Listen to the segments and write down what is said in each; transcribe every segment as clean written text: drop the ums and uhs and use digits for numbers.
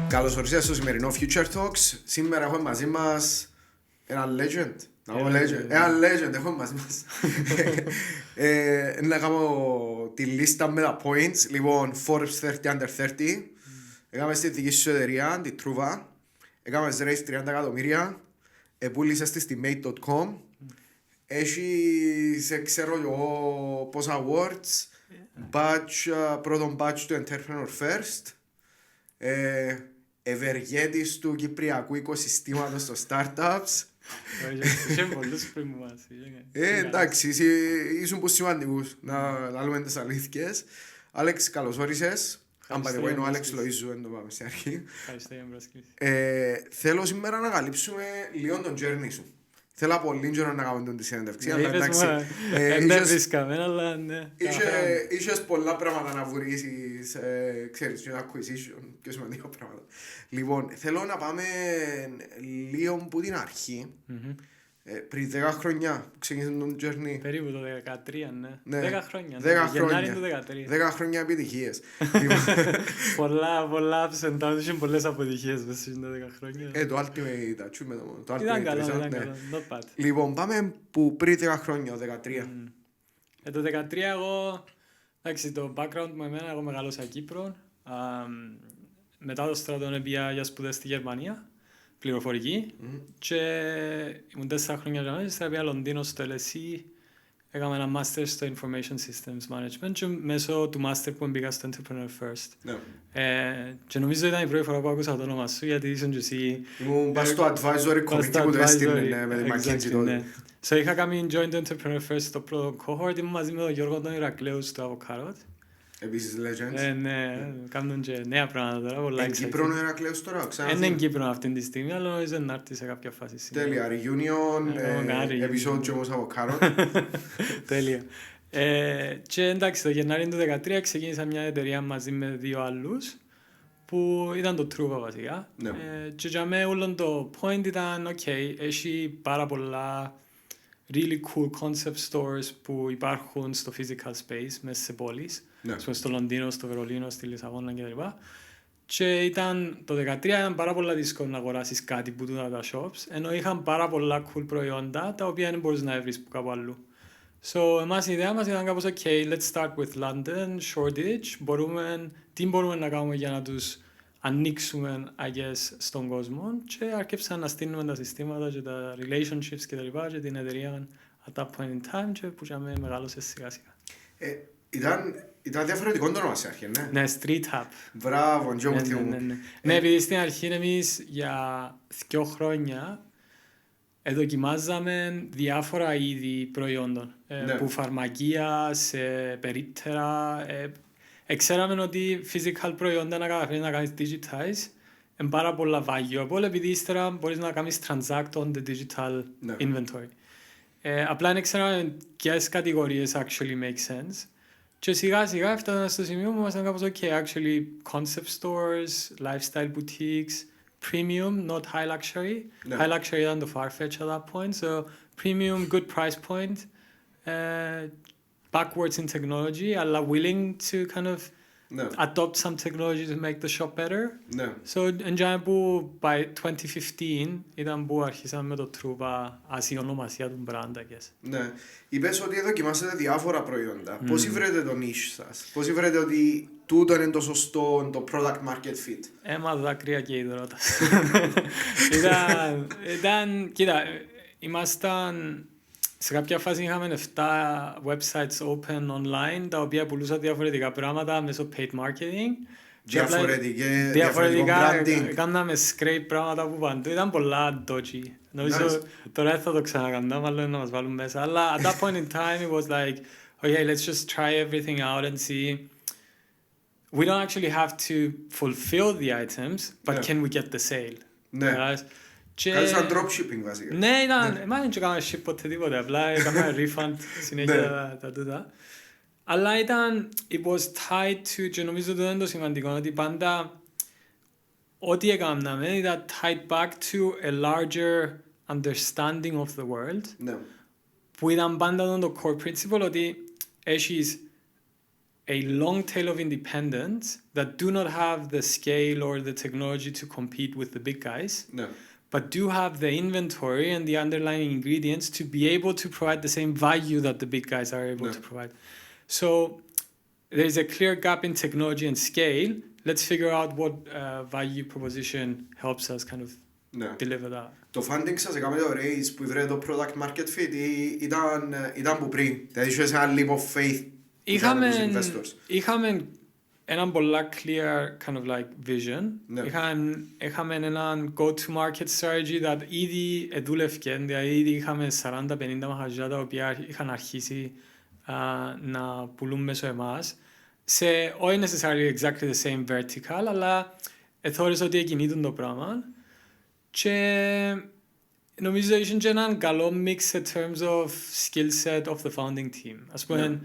Καλώς ορίσατε στο σημερινό Future Talks. Σήμερα έχουμε μαζί μας ένα legend. Ένα legend έχουμε μαζί μας. Να κάνω τη λίστα με τα points. Λοιπόν, Forbes 30 Under 30. Έκαμε στη δική σου εταιρεία, τη Trouva. Έκαμε raise 30 εκατομμύρια. Επούλησες τη στη mate.com. Έχεις, ξέρω εγώ, πόσα awards. Πρώτον batch του Entrepreneur First. Ευεργέτης του κυπριακού οικοσυστήματος στο startups. Είχε πολλούς πριν μου μας. Εντάξει, ήσουν πως σημαντικούς να λαλούμε τις αλήθειες. Άλεξ, καλώς όρισες. Αν πάτε εγώ είναι ο Alex Loizou, δεν το πάμε στην αρχή. Ευχαριστώ για την πρόσκληση. Θέλω σήμερα να καλύψουμε λίγο τον journey σου. Θέλω πολύ καιρό να κάνουμε τη συνέντευξη. Δεν βρίσκαμε, αλλά ναι. Είχες πολλά πράγματα να βουρήσεις, ξέρεις, και acquisition, πιο σημαντικά πράγματα. Λοιπόν, θέλω να πάμε λίγο από την αρχή. Πριν 10 χρόνια που ξεκίνησε τον journey. Περίπου το 2013, ναι. 10 χρόνια. 10 Γενάρη του 10 χρόνια επιτυχίες. Πολλά ups and downs και πολλές αποτυχίες μέσα στις 10 χρόνια. Το ultimate achievement. Ήταν καλό, not bad. Λοιπόν, πάμε που πριν 10 χρόνια, το 2013. Το 2013 εγώ, εντάξει, το background μου εμένα, εγώ μεγάλωσα Κύπρο. Μετά το στρατό πήγα για σπουδές στη Γερμανία. Πληροφορική και ήμουν 4 χρόνια και ύστερα πήγα Λονδίνο στο LSE, έκανα ένα master στο Information Systems Management και μέσω του master που μπήκα στο Entrepreneur First. Και νομίζω ήταν η πρώτη φορά που άκουσα το όνομα σου γιατί ήσουν και εσύ... Ήμουν πας στο advisory committee που το έστειλε με τη McKinsey τότε. So είχα κάνει join το Entrepreneur First στο πρώτο cohort, ήμουν μαζί με τον Γιώργο τον Ηρακλέου στο Avocado. Επίσης legends. Ναι, κάνουν και νέα πράγματα τώρα. Εν Κύπρο ο Ηρακλέος τώρα, ξανά. Είναι εν Κύπρο αυτή τη στιγμή, αλλά νομίζω να έρθει σε κάποια φάση. Τέλεια, reunion, επεισόδιο όμως Avocado. Τέλεια. Και εντάξει, το Γενάρη του 2013 ξεκίνησα μια εταιρεία μαζί με 2 άλλους, που ήταν το Trouva βασικά. Και για μένα όλο το point ήταν, έχει πάρα πολλά really cool concept stores που υπάρχουν στο physical space μέσα σε πόλεις. Στο Λονδίνο, στο Βερολίνο, στη Λισαβόνα κτλ. Και το 2013 ήταν πάρα πολλά δύσκολο να αγοράσεις κάτι που τούτα τα shops, ενώ είχαν πάρα πολλά cool προϊόντα τα οποία δεν μπορείς να βρεις που κάπου αλλού. So, εμάς η ιδέα μας ήταν κάπως let's start with London, Shoreditch, τι μπορούμε να κάνουμε για να τους ανοίξουμε στον κόσμο και άρχισαν να στείλουμε τα συστήματα και τα relationships κτλ. Και την εταιρεία at that point in time και που είχαμε μεγάλωσε σιγά σιγά. Ήταν διαφορετικό το όνομα σε αρχή, ναι. Ναι, Street Hub. Μπράβο, Τζο. Ναι, επειδή στην αρχή εμείς για 2 χρόνια δοκιμάζαμε διάφορα είδη προϊόντων. Που φαρμακεία, σε περίπτερα. Ξέραμε ότι physical προϊόντα να καταφέρεις να κάνεις digitize είναι πάρα πολλά valuable επειδή ύστερα μπορείς να κάνεις transact on the digital inventory. Απλά δεν ξέραμε ποιες κατηγορίες actually make sense. Και σιγά σιγά έφτασαμε στο σημείο που ήμασταν κάπως actually concept stores, lifestyle boutiques, premium, not high luxury. High luxury ήταν το Farfetch at that point, so premium, good price point, backwards in technology, αλλά willing to kind of adopt some technology to make the shop better. So, εντιαμε που by 2015 ήταν που αρχίσαμε με το Trouva, ας η ονομασία του brand, I guess. Ναι. Είπες ότι δοκιμάσατε διάφορα προϊόντα. Πώς βρείτε το niche σας? Πώς βρείτε ότι τούτο είναι το σωστό, το product market fit? Έμα δάκρυα και υδρότας. Κοίτα, ήμασταν... Σε κάποια φάση είχαμε 7 websites open online, τα οποία πουλούσαν διαφορετικά πράγματα μέσω paid marketing. Διαφορετικά, κάναμε scrape πράγματα από παντού. Ήταν πολλά dodgy. Νομίζω τώρα θα το ξανακάνουμε, μάλλον να μας βάλουν μέσα. Αλλά at that point in time it was like, okay, let's just try everything out and see. We don't actually have to fulfill the items, but can we get the sale? Κάτι σαν dropshipping βασικά. Ναι, δεν έκανα ship ποτέ τίποτε, απλά έκανα refund συνέχεια τα τούτα. Αλλά it was tied to, και νομίζω ότι είναι το σημαντικό, ότι πάντα ό,τι έκαναμε ήταν tied back to a larger understanding of the world, που ήταν πάντα το core principle ότι έχεις a long tail of independents that do not have the scale or the technology to compete with the big guys, but do have the inventory and the underlying ingredients to be able to provide the same value that the big guys are able to provide. So there's a clear gap in technology and scale. Let's figure out what value proposition helps us kind of deliver that. Το funding σας έκαμε το raise που βρε το product market fit ήταν που πριν. Δηλαδή είχες ένα leap of faith είχαμε έναν πολλά clear kind of like vision. Είχαμε έναν go-to-market strategy that ήδη εδούλευκε. Δηλαδή ήδη είχαμε 40-50 μαχαζιά τα οποία είχαν αρχίσει να πουλούν μέσω εμάς. Σε όχι necessarily exactly the same vertical, αλλά θεώρησα ότι εκινήτουν το πράγμα. Και νομίζω είχε και έναν καλό mix σε terms of skill set of the founding team. Ας πούμε,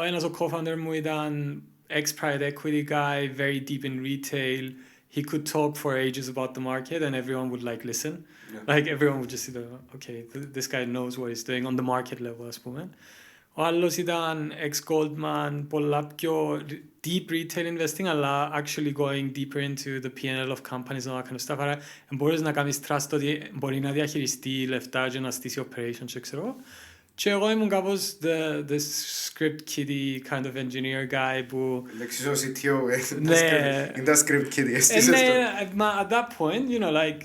ένας ο co-founder μου ήταν ex-private equity guy, very deep in retail. He could talk for ages about the market and everyone would like listen. Like everyone would just see okay, this guy knows what he's doing on the market level, ας πούμε. Ο άλλος ήταν ex-Goldman, πολλά πιο deep retail investing, αλλά actually going deeper into the P&L of companies and all that kind of stuff. Άρα μπορείς να κάνεις trust ότι μπορεί να διαχειριστεί λεφτά και να στήσει operations και ξέρω. Και εγώ ήμουν κάπως the script kiddie kind of engineer guy που... Λέξεις ο CTO, είναι τα script kiddie. At that point, you know, like,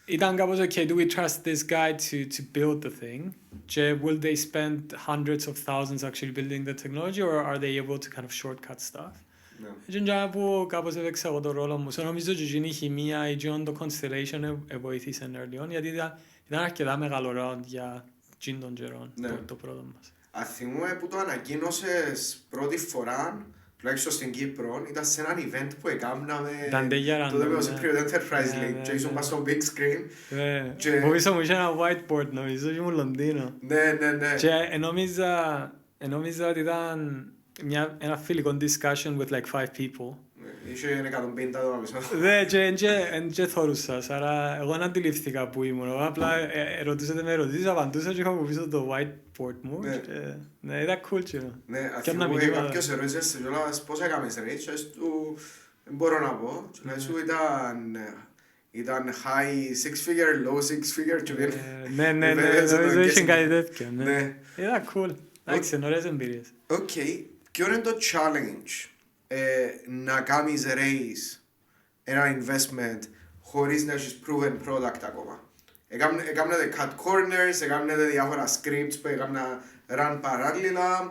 ήταν κάπως, okay, do we trust this guy to build the thing? Και will they spend hundreds of thousands actually building the technology or are they able to kind of shortcut stuff? Και που κάπως έπαιξα εγώ το ρόλο μου. Νομίζω ότι η χημεία ή το constellation βοήθησαν early on, γιατί ήταν αρκετά μεγάλο round για τον καιρό το πρώτο μας. Αθυμούμε που το ανακοίνωσες πρώτη φορά, τουλάχιστον στην Κύπρο, ήταν σε έναν event που έκαναμε το Cyprus Enterprise League και ήσουν πας στο big screen. Που πίσω μου είχε ένα whiteboard νομίζω και ήμουν Λονδίνο. Ναι. Και νόμιζα ότι ήταν ένα φιλικό discussion with like 5 people. Είχε 150 άτομα πίσω. Ναι, και θωρούσας, άρα εγώ δεν αντιληφθήκα που ήμουν. Απλά ρωτούσατε με ερωτήσεις, απαντούσα και είχα από πίσω το whiteboard μου. Ναι, ήταν cool και ναι, αφού κάποιος ερώτησες πώς έκαμες ρε, και του μπορώ να πω, και σου ήταν high 6-figure, low 6-figure και ναι, νομίζω είχε κάτι τέτοιο. Ήταν cool, εντάξει, ωραίες εμπειρίες. Οκ, ποιο είναι το challenge να κάνεις raise ένα investment χωρίς να έχεις proven product ακόμα? Έκανατε cut corners, έκανατε διάφορα scripts που έκανα run παράλληλα.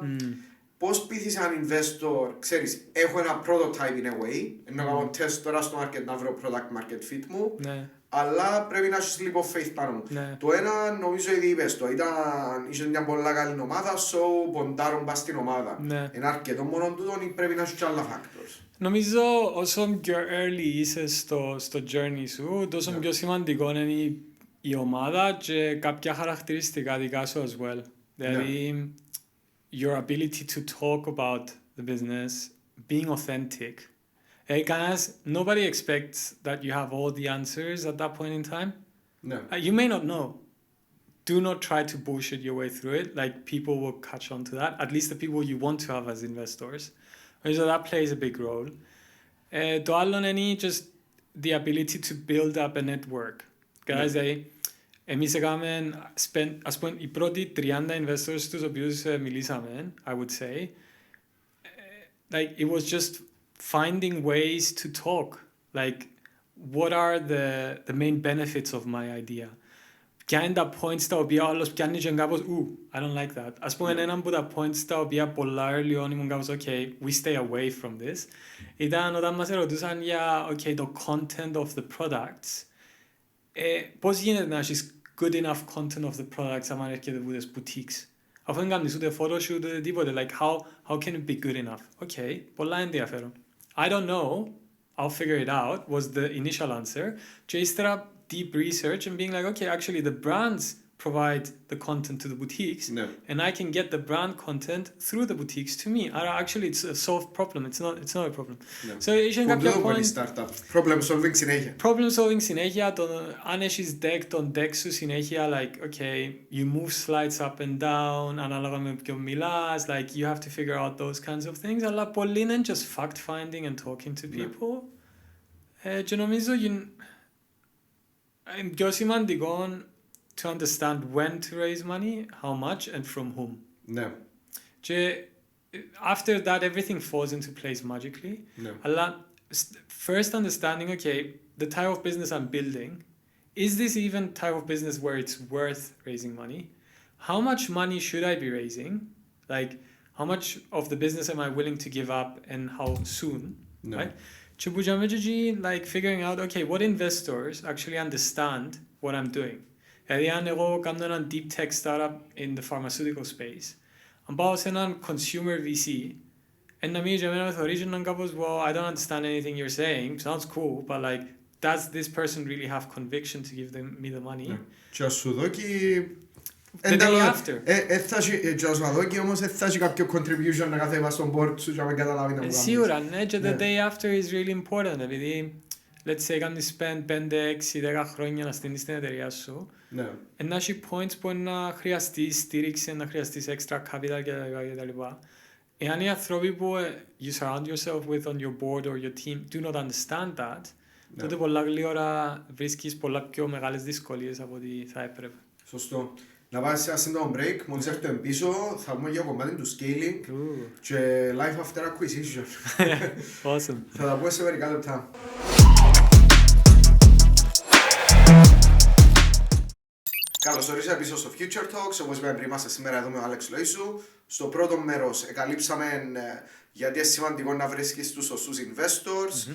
Πώς πείθεις έναν investor, ξέρεις, έχω ένα prototype in a way, να κάνω test τώρα στο market να βρω product market fit μου, αλλά πρέπει να έχεις λίγο faith πάνω μου. Το ένα νομίζω ήδη είπες το, είχε μια πολλά καλή ομάδα, so ποντάρουν πας στην ομάδα. Είναι αρκετό μόνο τούτον ή πρέπει να έχεις και άλλα factors? Νομίζω όσο πιο early είσαι στο journey σου, τόσο πιο σημαντικό είναι η ομάδα και κάποια χαρακτηριστικά δικά σου as well. Δηλαδή, your ability to talk about the business, being authentic. Nobody expects that you have all the answers at that point in time. No. You may not know. Do not try to bullshit your way through it. Like, people will catch on to that. At least the people you want to have as investors. So that plays a big role. Το άλλο είναι just the ability to build up a network. Guys, εμείς έκαμε, ας πούμε, οι πρώτοι 30 investors τους οποίους μιλήσαμε, I would say, like, it was just finding ways to talk. Like, what are the main benefits of my idea? Ποια είναι τα points τα οποία όλος πιάνει και κάπως, I don't like that. Ας πούμε, έναν από τα points τα οποία πολλά early on ήμουν κάπως, okay, we stay away from this. Ήταν όταν μας ερωτούσαν για, okay, το content of the products. Πώς γίνεται να έχεις good enough content of the products άμα έρχεται από τις boutiques? Αφού δεν κάνεις ούτε photoshoot ούτε τίποτε, like, how can it be good enough? Okay, πολλά ενδιαφέρον. I don't know, I'll figure it out, was the initial answer. Και ύστερα deep research and being like, okay, actually the brands provide the content to the boutiques, and I can get the brand content through the boutiques to me. Actually, it's a solved problem. It's not a problem. So είσαι κάποια point... startup. Problem solving συνέχεια. Problem solving συνέχεια. Αν έχεις deck, τον deck σου συνέχεια, like, okay, you move slides up and down, ανάλογα με ποιον μιλάς, like, you have to figure out those kinds of things. Αλλά πολύ είναι just fact finding and talking to people. Και νομίζω είναι πιο σημαντικό to understand when to raise money, how much, and from whom. No. After that, everything falls into place magically. No. First understanding, okay, the type of business I'm building, is this even type of business where it's worth raising money? How much money should I be raising? Like, how much of the business am I willing to give up and how soon? No. Right? Like figuring out, okay, what investors actually understand what I'm doing. Δηλαδή αν εγώ κάνω έναν deep tech startup in the pharmaceutical space, αν πάω σε έναν consumer VC, and να μην για μένα με θωρίζει έναν κάπως, well, I don't understand anything you're saying, sounds cool, but like, does this person really have conviction to give me the money? Και ας σου δώκει... The day after. Και ας σου δώκει όμως θα έχει κάποιο contribution να καθέβα στον board σου και να μην καταλάβει να μου κάνεις. Σίγουρα, ναι, και the day after is really important, επειδή let's say κάνεις spend 5, 6, 10 χρόνια να στείλεις την εταιρεία σου, να έχει points που να χρειαστείς στήριξη, να χρειαστείς extra capital κτλ. Εάν οι άνθρωποι που you surround yourself with on your board or your team do not understand that, τότε πολλά γλύωρα βρίσκεις πολλά πιο μεγάλες δυσκολίες από ό,τι θα έπρεπε. Σωστό. Να πάμε σε ένα σύντομο break, μόλις έρθουμε πίσω θα πούμε για κομμάτι του scaling και life after acquisition. Awesome. Θα τα πούμε σε μερικά λεπτά. Καλώς ορίσατε πίσω στο Future Talks, όπως είπαμε πριν είμαστε σήμερα εδώ με ο Alex Loizou. Στο πρώτο μέρος εκαλύψαμε γιατί είναι σημαντικό να βρίσκεις τους σωστούς investors,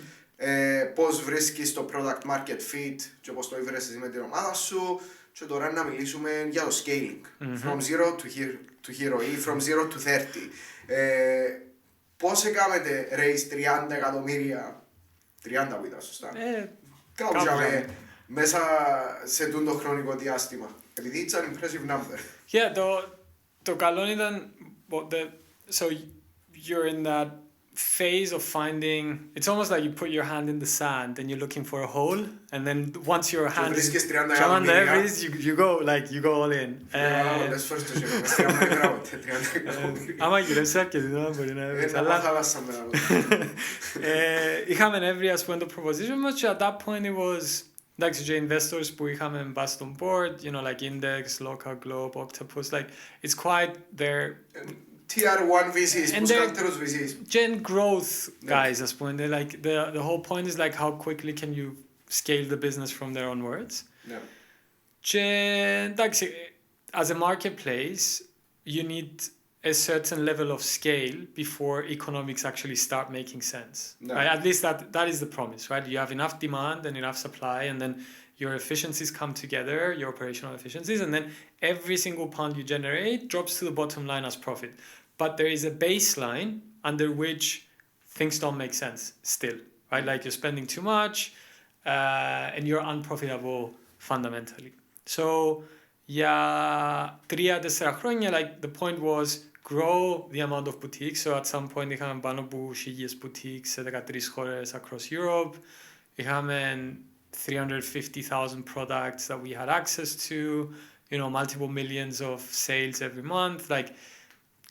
πώς βρίσκεις το product market fit και πώς το ήβρες εσύ με την ομάδα σου και τώρα να μιλήσουμε για το scaling, from zero to hero ή from zero to 30. Πώς έκαμετε raise 30 εκατομμύρια, 30 που ήταν σωστά, κάπου μέσα σε τούτο χρονικό διάστημα, επειδή it's an impressive number. Yeah, το καλό ήταν, so you're in that phase of finding, it's almost like you put your hand in the sand and you're looking for a hole, and then once your hand is on the average, you go all in. Άμα γυρεύσεις αρκετή να μπορεί να βρεις, αλλά είχαμε every as point of proposition, but at that point it was like the investors που είχαμε bust on board, you know, like Index, Local Globe, Octopus, like it's quite their Tier 1 VCs, τους καλύτερους VCs. Gen growth guys, ας πούμε, like the whole point is like how quickly can you scale the business from their own words. Και εντάξει, as a marketplace, you need a certain level of scale before economics actually start making sense. Right? At least that is the promise, right? You have enough demand and enough supply, and then your efficiencies come together, your operational efficiencies, and then every single pound you generate drops to the bottom line as profit. But there is a baseline under which things don't make sense still, right? Like you're spending too much and you're unprofitable fundamentally. So yeah, 3-4 χρόνια, like the point was grow the amount of boutiques. So at some point είχαμε πάνω από 1,000 boutiques σε 13 χώρες across Europe. Είχαμε 350,000 products that we had access to, you know, multiple millions of sales every month, like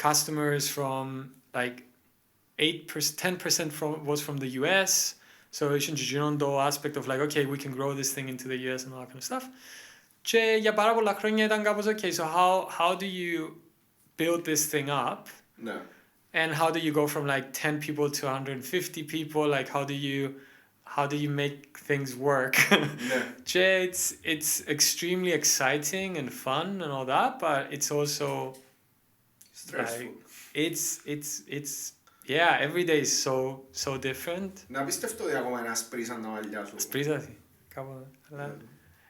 customers from like 10% was from the US. So the aspect of like, okay, we can grow this thing into the US and all that kind of stuff. Και για πάρα πολλά χρόνια ήταν κάπως, okay, so how do you build this thing up? No. And how do you go from like 10 people to 150 people? Like how do you make things work? It's extremely exciting and fun and all that, but it's also stressful. Like, yeah, every day is so different. Να πιστεύω ότι ακόμα να σπρίσαν τα μαλλιά σου. Σπρίσαν, κάπου.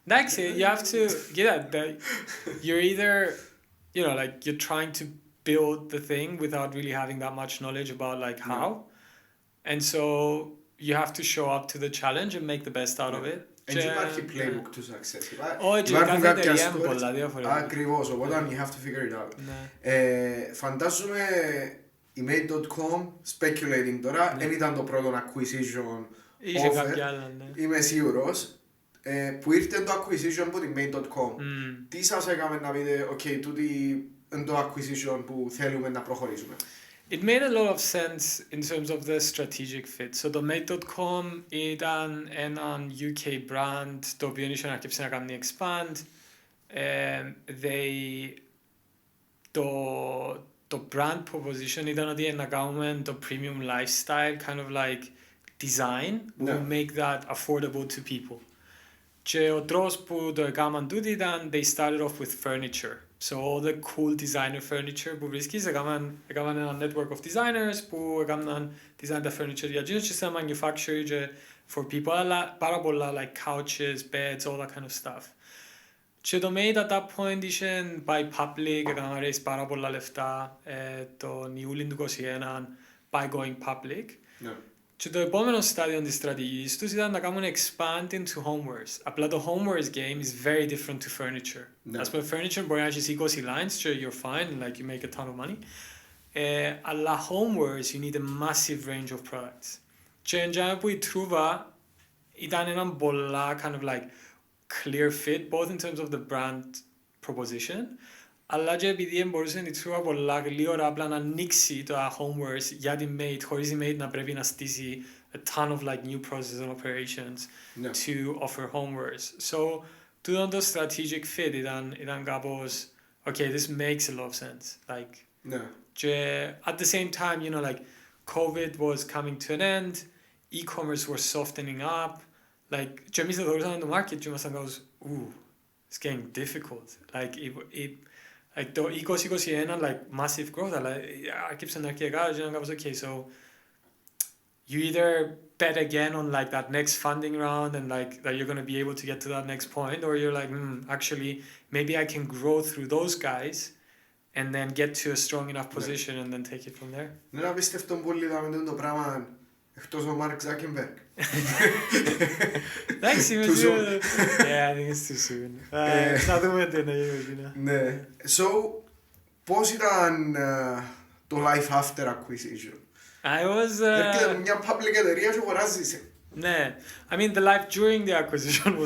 Next, you have to get that you're either, you know, like you're trying to build the thing without really having that much knowledge about like how, and so you have to show up to the challenge and make the best out of it. Δεν υπάρχει playbook to success. Όχι, κάθε εταιρεία είναι πολλά διαφορετικά. Ακριβώς, οπότε you have to figure it out. Φαντάζομαι η Made.com, speculating τώρα, δεν ήταν το πρώτο acquisition Είχε offer. κάποια άλλα, ναι. Είμαι σίγουρος. Που ήρθε το acquisition από τη Made.com. Τι σας έκαμε να πείτε, ok, τούτη είναι το acquisition που θέλουμε να προχωρήσουμε. It made a lot of sense in terms of the strategic fit. So το Made.com ήταν ένα UK brand το οποίο είχε αρχίσει να κάνει expand. Το brand proposition ήταν ότι να κάνουμε το premium lifestyle kind of like design will make that affordable to people. Και ο τρόπος που το έκαναν τούτοι ήταν they started off with furniture. So all the cool designer furniture που βρίσκεις, έκαναν ένα network of designers που έκαναν design τα furniture για εκείνους και σαν manufacturer και for people, αλλά πάρα πολλά like couches, beds, all that kind of stuff. Και το Made at that point είχε πάει public, έκαναν raise πάρα πολλά λεφτά τον Ιούλιο του 2021 by going public. Και το επόμενο στάδιο της στρατηγικής τους ήταν να κάνουν expand into homewares. Απλά το homewares game is very different to furniture. Ας πούμε, furniture μπορεί να έχεις 20 lines και you're fine, like you make a ton of money. Αλλά homewares, you need a massive range of products. Και εντιαμε που η Trouva ήταν έναν πολλά kind of like clear fit, both in terms of the brand proposition, αλλά και επειδή μπορούσε η Trouva πολλά γλύωρα απλά να ανοίξει το homewares για τη Made, χωρίς η Made να πρέπει να στήσει a ton of like new processes and operations to offer homewares. So, τούτο το strategic fit ήταν κάπως, okay, this makes a lot of sense. Like, και at the same time, you know, like, COVID was coming to an end, e-commerce was softening up, like, και εμείς θα δωρούσαμε το market και ήμασταν κάπως, it's getting difficult. Like, το 2021, like, massive growth, αλλά άρχιψαν να αρχικά και ήταν κάπως, okay, so, you either bet again on, like, that next funding round and, like, that you're going to be able to get to that next point, or you're like, actually, maybe I can grow through those guys and then get to a strong enough position and then take it from there. Δεν απίστευτο πολύ να το πράγμα εκτός ο Mark Zuckerberg. Εντάξει, είμαι σίγουρος. Yeah, I think it's too soon. Να δούμε τι εννοεί. Ναι. So, πώς ήταν το life after acquisition? Έρχεται μια public εταιρεία και αγοράζεις. Ναι. I mean, the life during the acquisition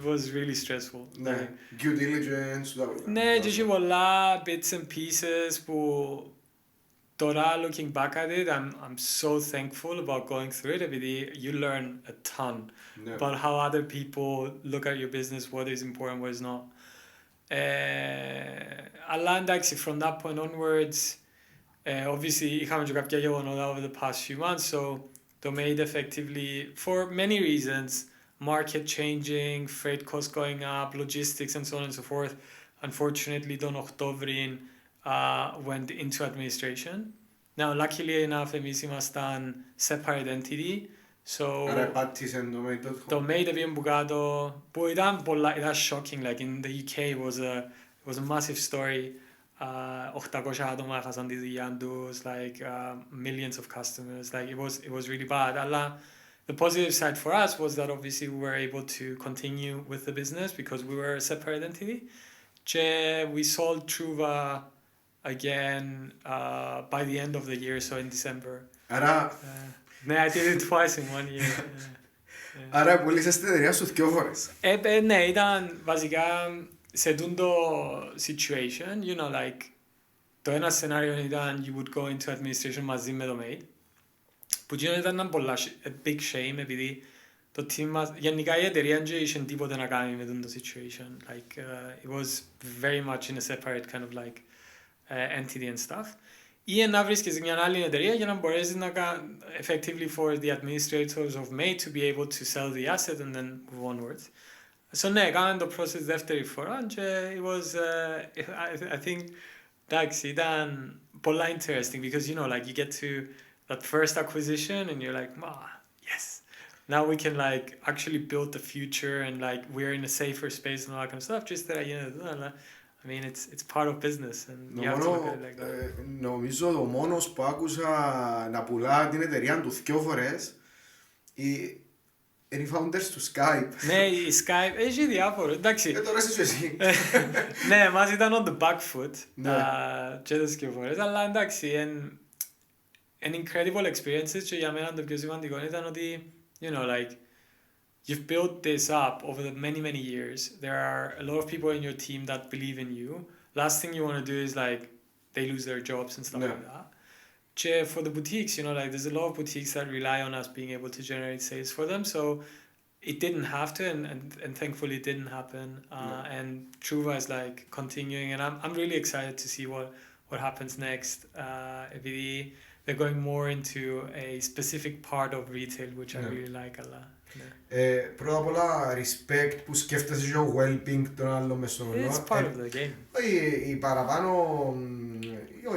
was really stressful. Ναι. Due diligence. Ναι, και είχε πολλά bits and pieces που τώρα, looking back at it, I'm so thankful about going through it επειδή you learn a ton about how other people look at your business, what is important, what is not. Αλλά εντάξει, from that point onwards, obviously, είχαμε και κάποια γεγονότα over the past few months, so το made effectively, for many reasons, market changing, freight costs going up, logistics and so on and so forth. Unfortunately, τον Οκτώβρη went into administration. Now, luckily enough, εμείς ήμασταν separate entity, so άρα πάτησαν το Made.com. Το Made πήγε που κάτω, που ήταν πολλά, ήταν shocking, like in the UK it was a massive story. 800 άτομα έχασαν τη δουλειά τους, like millions of customers, like it was really bad. Αλλά the positive side for us was that obviously we were able to continue with the business because we were a separate entity. Και we sold Trouva again by the end of the year, so in December. Άρα... Ναι, I did it twice in one year. Άρα πουλήσες την εταιρεία σου 2 φορές. Ναι, ήταν βασικά σε τούτο situation, you know, like, το ένα σενάριο ήταν you would go into administration μαζί με το Made, που ήταν ένα πολλά a big shame επειδή το team μας, γενικά η εταιρεία δεν είχε τίποτε να κάνει με τούτο situation, like, it was very much in a separate kind of like entity and stuff. Ή να βρίσκεις μια άλλη εταιρεία για να μπορέσεις να κάνεις effectively for the administrators of Made to be able to sell the asset and then move onwards. So ναι, κάναμε το process δεύτερη φορά και it was, I think, εντάξει, ήταν πολλά interesting because, you know, like, you get to that first acquisition and you're like, yes, now we can, like, actually build the future and, like, we're in a safer space and all that kind of stuff, just that, you know, I mean, it's part of business and you have to look at it like that. Νομίζω ο μόνος που άκουσα να πουλά την εταιρεία του 2 φορές Είναι οι founders του Skype. Ναι, η Skype έχει διάφορο. Εντάξει. Τώρα είσαι εσύ. Ναι, μας ήταν on the back foot. Και τις και φορές. Αλλά εντάξει, an incredible experiences και για μένα το πιο σημαντικό ήταν ότι, you know, like, you've built this up over the many years. There are a lot of people in your team that believe in you. Last thing you want to do is like they lose their jobs and stuff like that. For the boutiques, you know, like there's a lot of boutiques that rely on us being able to generate sales for them. So it didn't have to, and thankfully it didn't happen. And Trouva is like continuing, and I'm really excited to see what happens next. They're going more into a specific part of retail, which I really like a lot. Πρώτα απ' όλα, respect που σκέφτεσαι και ο well-being των άλλων μες στο μενό. It's part of the game. Οι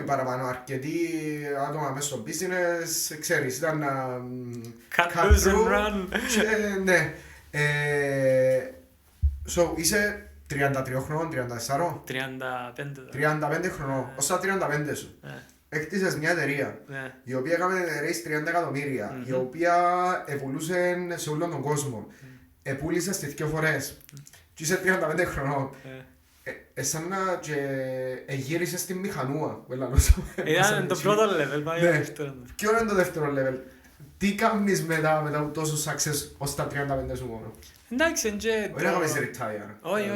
παραπάνω αρκετοί άτομα μες στο business, ξέρεις, ήταν να cut loose and run. Ναι. So, είσαι 33 χρονών, 34? 35 χρονών. Ως τα 35 σου. Έκτισες μια εταιρεία, η οποία έκαμε raise 30 εκατομμύρια, η οποία επουλούσε σε όλον τον κόσμο. Επούλησες τις 2 φορές και είσαι 35 χρονών. Σαν να γύρισες στη μηχανούα. Ήταν το πρώτο level, πάει το δεύτερο. Ποιο είναι το δεύτερο level? Τι κάνεις μετά τόσο success ως τα 35 σου μόνο? Εντάξει, όχι να κάνεις retire. Όχι,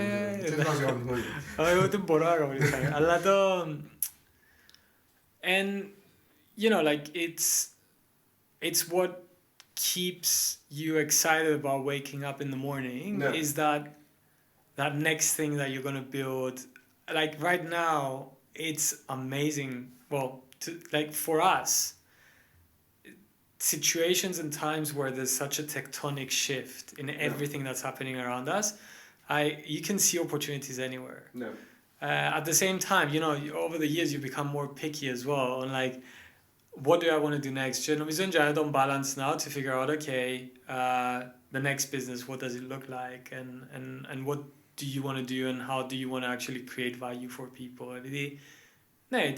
ούτε μπορώ να κάνω retire. Αλλά το... And you know, like it's what keeps you excited about waking up in the morning. Is that next thing that you're gonna build. Like right now, it's amazing. Well, like for us, situations and times where there's such a tectonic shift in everything that's happening around us, you can see opportunities anywhere. At the same time, you know, over the years you become more picky as well on like, what do I want to do next? Νομίζω είναι ένα τον balance now to figure out, okay, the next business, what does it look like, and what do you want to do, and how do you want to actually create value for people? Ναι,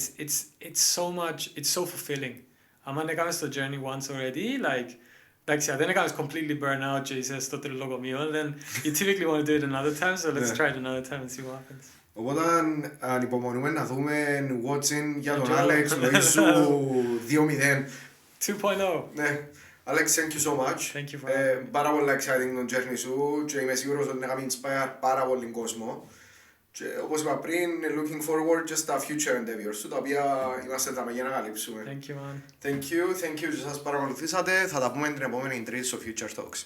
it's so much, it's so fulfilling. Αν έκανες το journey once already, like, εντάξει, αν δεν έκανες completely burn out και είσαι στο τριλογομείο, then you typically want to do it another time, so let's try it another time and see what happens. Οπότε ανυπομονούμε να δούμε watching για τον Alex Loizou 2.0. 2.0. Ναι. Alex, thank you so much. Thank you for πάρα πολύ exciting το journey σου και είμαι σίγουρος ότι να κάνει inspire πάρα πολύ κόσμο. Και όπως είπα πριν, looking forward just a future endeavors, τα οποία είμαστε τα για να καλύψουμε. Thank you, man. Thank you και σας παρακολουθήσατε. Θα τα πούμε την επόμενη Τρίτη στο Future Talks.